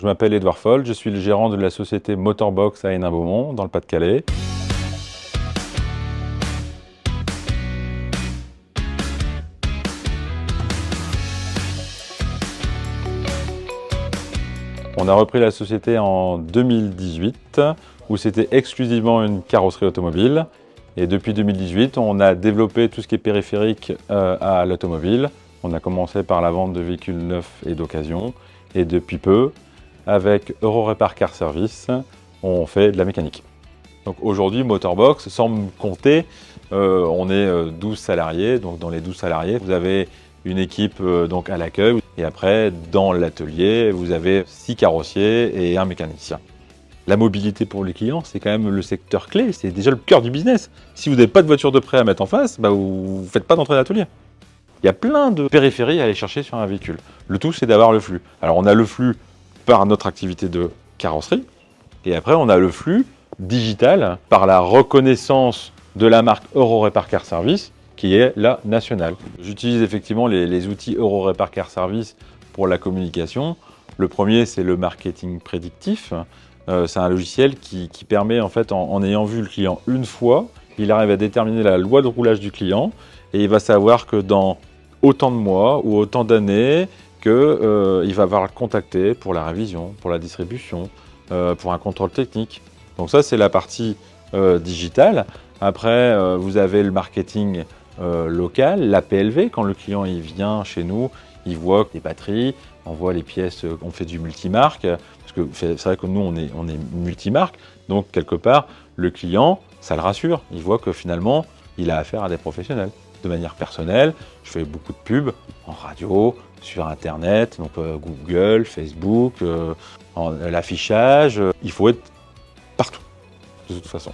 Je m'appelle Édouard Foll, je suis le gérant de la société Motorbox à Hénin-Beaumont, dans le Pas-de-Calais. On a repris la société en 2018, où c'était exclusivement une carrosserie automobile. Et depuis 2018, on a développé tout ce qui est périphérique à l'automobile. On a commencé par la vente de véhicules neufs et d'occasion. Et depuis peu, avec Eurorepar Car Service, on fait de la mécanique. Donc aujourd'hui, Motorbox, sans me compter, on est 12 salariés. Donc dans les 12 salariés, vous avez une équipe donc à l'accueil. Et après, dans l'atelier, vous avez 6 carrossiers et un mécanicien. La mobilité pour les clients, c'est quand même le secteur clé, c'est déjà le cœur du business. Si vous n'avez pas de voiture de prêt à mettre en face, vous ne faites pas d'entrée d'atelier. Il y a plein de périphéries à aller chercher sur un véhicule. Le tout, c'est d'avoir le flux. Alors on a le flux par notre activité de carrosserie, et après on a le flux digital par la reconnaissance de la marque Eurorepar Car Service, qui est la nationale. J'utilise effectivement les outils Eurorepar Car Service pour la communication. Le premier, c'est le marketing prédictif. C'est un logiciel qui permet, en fait, en ayant vu le client une fois, il arrive à déterminer la loi de roulage du client et il va savoir que dans autant de mois ou autant d'années, il va avoir le contacter pour la révision, pour la distribution, pour un contrôle technique. Donc ça, c'est la partie digitale. Après, vous avez le marketing local, la PLV. Quand le client il vient chez nous, il voit les batteries, on voit les pièces, on fait du multimarque. Parce que c'est vrai que nous, on est multimarque. Donc, quelque part, le client, ça le rassure. Il voit que finalement, il a affaire à des professionnels. De manière personnelle, je fais beaucoup de pubs en radio, sur Internet, donc Google, Facebook, l'affichage. Il faut être partout, de toute façon.